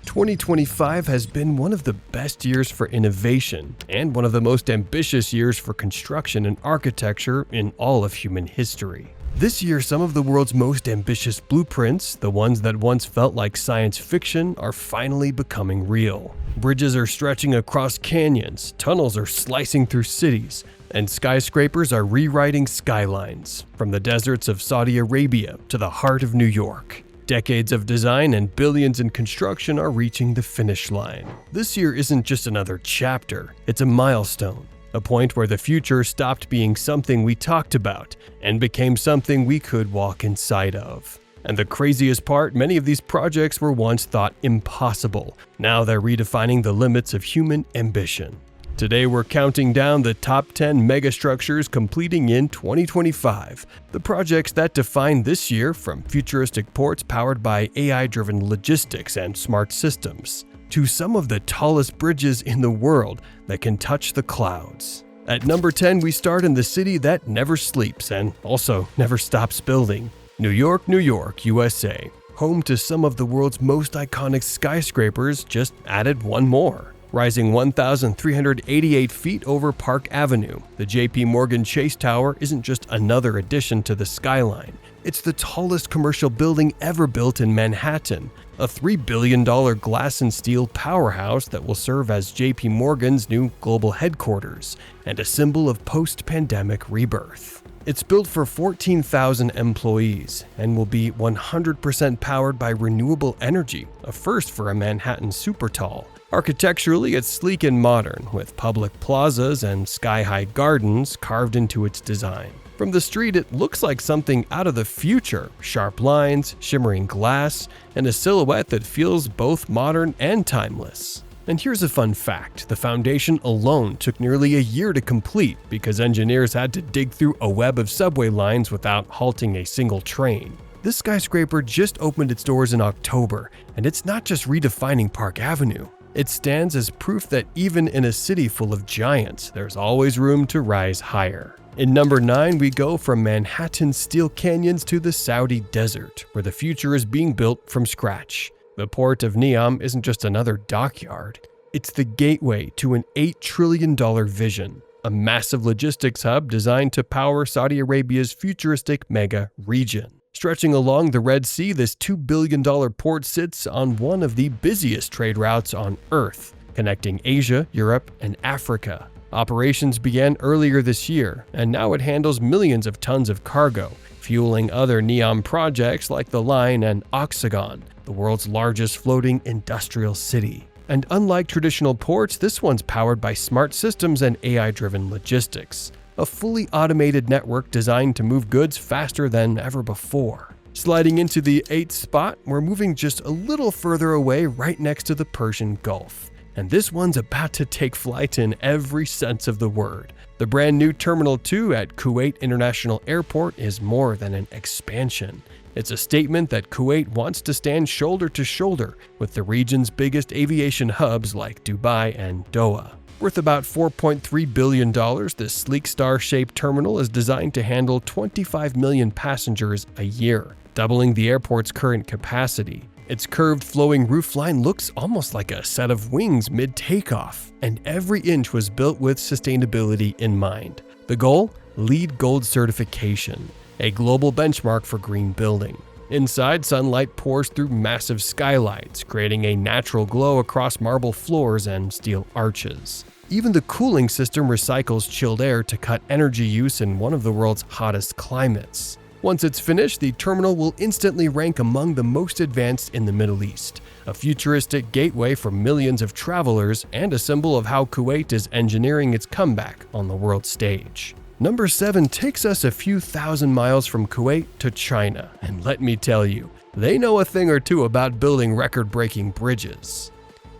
2025 has been one of the best years for innovation and one of the most ambitious years for construction and architecture in all of human history. This year, some of the world's most ambitious blueprints, the ones that once felt like science fiction, are finally becoming real. Bridges are stretching across canyons, tunnels are slicing through cities, and skyscrapers are rewriting skylines, from the deserts of Saudi Arabia to the heart of New York. Decades of design and billions in construction are reaching the finish line. This year isn't just another chapter, it's a milestone. A point where the future stopped being something we talked about and became something we could walk inside of. And the craziest part, many of these projects were once thought impossible. Now they're redefining the limits of human ambition. Today we're counting down the top 10 megastructures completing in 2025. The projects that define this year, from futuristic ports powered by AI-driven logistics and smart systems, to some of the tallest bridges in the world that can touch the clouds. At number 10, we start in the city that never sleeps and also never stops building. New York, New York, USA. Home to some of the world's most iconic skyscrapers, just added one more. Rising 1,388 feet over Park Avenue, the JP Morgan Chase Tower isn't just another addition to the skyline. It's the tallest commercial building ever built in Manhattan, a $3 billion glass and steel powerhouse that will serve as JP Morgan's new global headquarters and a symbol of post-pandemic rebirth. It's built for 14,000 employees and will be 100% powered by renewable energy, a first for a Manhattan super tall. Architecturally, it's sleek and modern, with public plazas and sky-high gardens carved into its design. From the street, it looks like something out of the future: sharp lines, shimmering glass, and a silhouette that feels both modern and timeless. And here's a fun fact: the foundation alone took nearly a year to complete because engineers had to dig through a web of subway lines without halting a single train. This skyscraper just opened its doors in October, and it's not just redefining Park Avenue. It stands as proof that even in a city full of giants, there's always room to rise higher. In number 9, we go from Manhattan's steel canyons to the Saudi desert, where the future is being built from scratch. The port of NEOM isn't just another dockyard. It's the gateway to an $8 trillion vision, a massive logistics hub designed to power Saudi Arabia's futuristic mega region. Stretching along the Red Sea, this $2 billion port sits on one of the busiest trade routes on Earth, connecting Asia, Europe, and Africa. Operations began earlier this year, and now it handles millions of tons of cargo, fueling other NEOM projects like the Line and Oxagon, the world's largest floating industrial city. And unlike traditional ports, this one's powered by smart systems and AI-driven logistics. A fully automated network designed to move goods faster than ever before. Sliding into the 8th spot, we're moving just a little further away right next to the Persian Gulf. And this one's about to take flight in every sense of the word. The brand new Terminal 2 at Kuwait International Airport is more than an expansion. It's a statement that Kuwait wants to stand shoulder to shoulder with the region's biggest aviation hubs like Dubai and Doha. Worth about $4.3 billion, this sleek star-shaped terminal is designed to handle 25 million passengers a year, doubling the airport's current capacity. Its curved flowing roofline looks almost like a set of wings mid-takeoff, and every inch was built with sustainability in mind. The goal? LEED Gold certification, a global benchmark for green building. Inside, sunlight pours through massive skylights, creating a natural glow across marble floors and steel arches. Even the cooling system recycles chilled air to cut energy use in one of the world's hottest climates. Once it's finished, the terminal will instantly rank among the most advanced in the Middle East, a futuristic gateway for millions of travelers and a symbol of how Kuwait is engineering its comeback on the world stage. Number 7 takes us a few thousand miles from Kuwait to China, and let me tell you, they know a thing or two about building record-breaking bridges.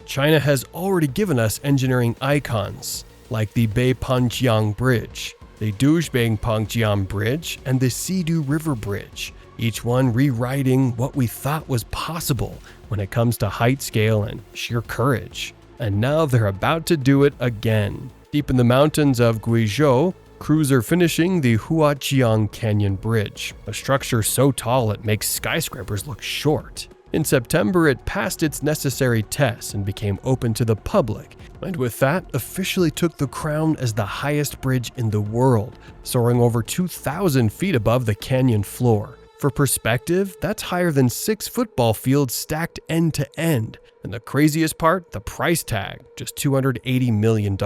China has already given us engineering icons, like the Beipanjiang Bridge, the Duzhebangpangjiang Bridge, and the Sidu River Bridge, each one rewriting what we thought was possible when it comes to height, scale, and sheer courage. And now they're about to do it again. Deep in the mountains of Guizhou, crews are finishing the Huajiang Canyon Bridge, a structure so tall it makes skyscrapers look short. In September, it passed its necessary tests and became open to the public, and with that, officially took the crown as the highest bridge in the world, soaring over 2,000 feet above the canyon floor. For perspective, that's higher than 6 football fields stacked end to end. And the craziest part, the price tag, just $280 million.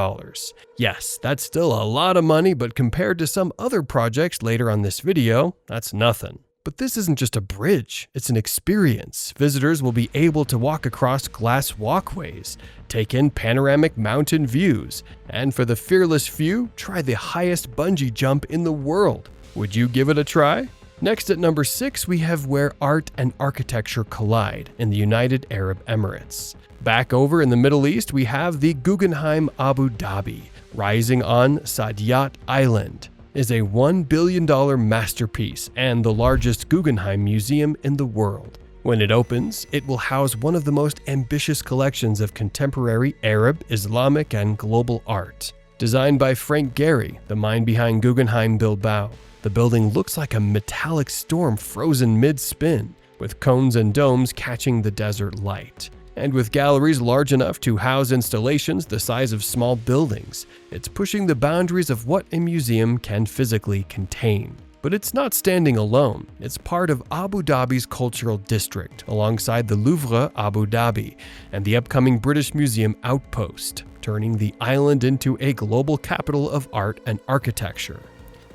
Yes, that's still a lot of money, but compared to some other projects later on this video, that's nothing. But this isn't just a bridge, it's an experience. Visitors will be able to walk across glass walkways, take in panoramic mountain views, and for the fearless few, try the highest bungee jump in the world. Would you give it a try? Next at number 6, we have where art and architecture collide in the United Arab Emirates. Back over in the Middle East, we have the Guggenheim Abu Dhabi, rising on Saadiyat Island. Is a $1 billion masterpiece and the largest Guggenheim museum in the world. When it opens, it will house one of the most ambitious collections of contemporary Arab, Islamic, and global art. Designed by Frank Gehry, the mind behind Guggenheim Bilbao, the building looks like a metallic storm frozen mid-spin, with cones and domes catching the desert light. And with galleries large enough to house installations the size of small buildings, it's pushing the boundaries of what a museum can physically contain. But it's not standing alone. It's part of Abu Dhabi's cultural district, alongside the Louvre Abu Dhabi and the upcoming British Museum Outpost, turning the island into a global capital of art and architecture.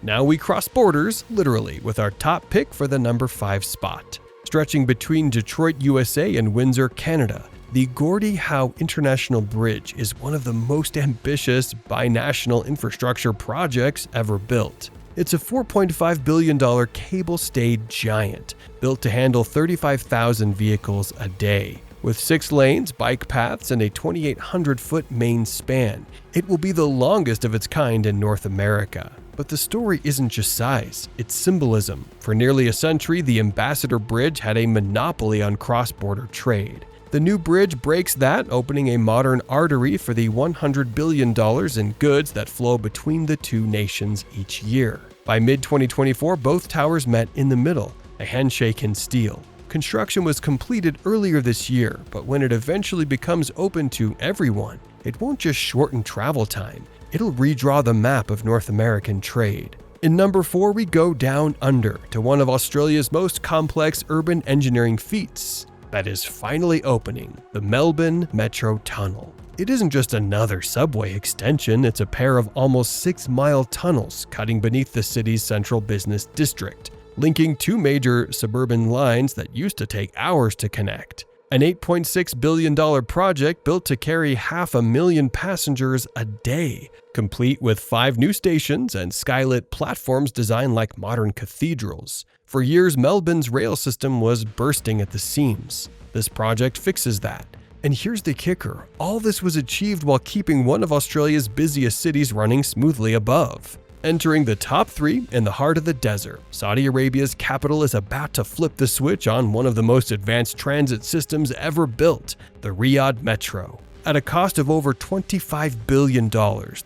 Now we cross borders, literally, with our top pick for the number 5 spot. Stretching between Detroit, USA and Windsor, Canada, the Gordie Howe International Bridge is one of the most ambitious binational infrastructure projects ever built. It's a $4.5 billion cable-stayed giant, built to handle 35,000 vehicles a day. With 6 lanes, bike paths, and a 2,800-foot main span, it will be the longest of its kind in North America. But the story isn't just size, it's symbolism. For nearly a century, the Ambassador Bridge had a monopoly on cross-border trade. The new bridge breaks that, opening a modern artery for the $100 billion in goods that flow between the two nations each year. By mid-2024, both towers met in the middle, a handshake in steel. Construction was completed earlier this year, but when it eventually becomes open to everyone, it won't just shorten travel time. It'll redraw the map of North American trade. In number 4, we go down under to one of Australia's most complex urban engineering feats. That is finally opening, the Melbourne Metro Tunnel. It isn't just another subway extension, it's a pair of almost 6-mile tunnels cutting beneath the city's central business district, linking 2 major suburban lines that used to take hours to connect. An $8.6 billion project built to carry 500,000 passengers a day, complete with 5 new stations and skylit platforms designed like modern cathedrals. For years, Melbourne's rail system was bursting at the seams. This project fixes that. And here's the kicker, all this was achieved while keeping one of Australia's busiest cities running smoothly above. Entering the top 3 in the heart of the desert, Saudi Arabia's capital is about to flip the switch on one of the most advanced transit systems ever built, the Riyadh Metro. At a cost of over $25 billion,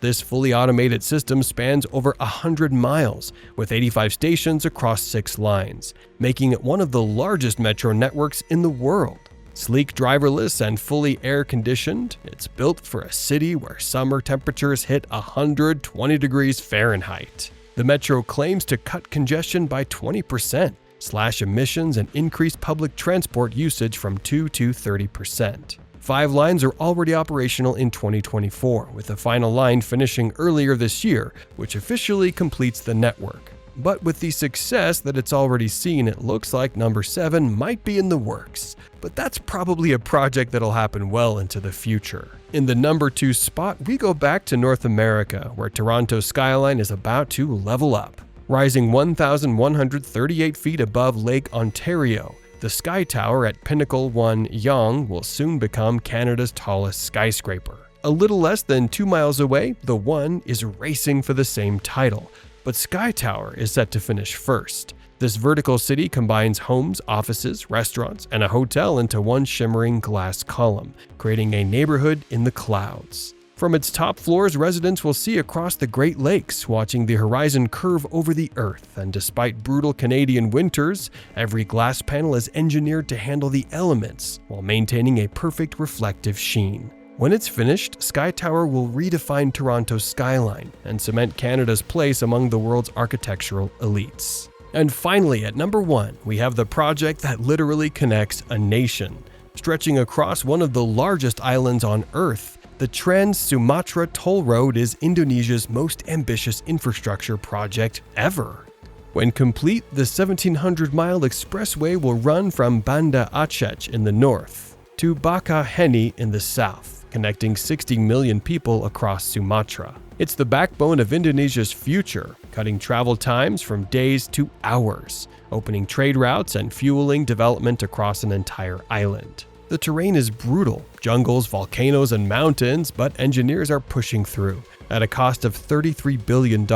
this fully automated system spans over 100 miles, with 85 stations across 6 lines, making it one of the largest metro networks in the world. Sleek, driverless, and fully air-conditioned, it's built for a city where summer temperatures hit 120 degrees Fahrenheit. The metro claims to cut congestion by 20%, slash emissions, and increase public transport usage from 2 to 30%. 5 lines are already operational in 2024, with the final line finishing earlier this year, which officially completes the network. But with the success that it's already seen, it looks like number 7 might be in the works. But that's probably a project that'll happen well into the future. In the number 2 spot, we go back to North America, where Toronto's skyline is about to level up. Rising 1,138 feet above Lake Ontario, the SkyTower at Pinnacle 1 Yonge will soon become Canada's tallest skyscraper. A little less than 2 miles away, the One is racing for the same title, but SkyTower is set to finish first. This vertical city combines homes, offices, restaurants, and a hotel into one shimmering glass column, creating a neighborhood in the clouds. From its top floors, residents will see across the Great Lakes, watching the horizon curve over the earth, and despite brutal Canadian winters, every glass panel is engineered to handle the elements while maintaining a perfect reflective sheen. When it's finished, SkyTower will redefine Toronto's skyline and cement Canada's place among the world's architectural elites. And finally, at number 1, we have the project that literally connects a nation. Stretching across one of the largest islands on Earth, the Trans-Sumatra toll road is Indonesia's most ambitious infrastructure project ever. When complete, the 1,700-mile expressway will run from Banda Aceh in the north to Bakauheni in the south, connecting 60 million people across Sumatra. It's the backbone of Indonesia's future, cutting travel times from days to hours, opening trade routes and fueling development across an entire island. The terrain is brutal, jungles, volcanoes, and mountains, but engineers are pushing through. At a cost of $33 billion,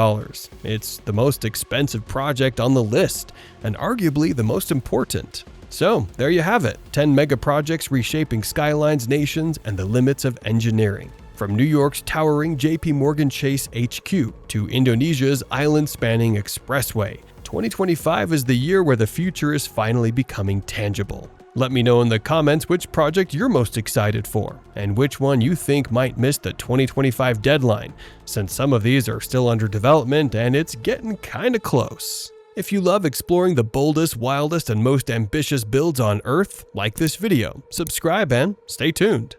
it's the most expensive project on the list, and arguably the most important. So, there you have it, 10 megaprojects reshaping skylines, nations, and the limits of engineering. From New York's towering JP Morgan Chase HQ to Indonesia's island-spanning expressway, 2025 is the year where the future is finally becoming tangible. Let me know in the comments which project you're most excited for, and which one you think might miss the 2025 deadline, since some of these are still under development and it's getting kinda close. If you love exploring the boldest, wildest, and most ambitious builds on Earth, like this video, subscribe and stay tuned.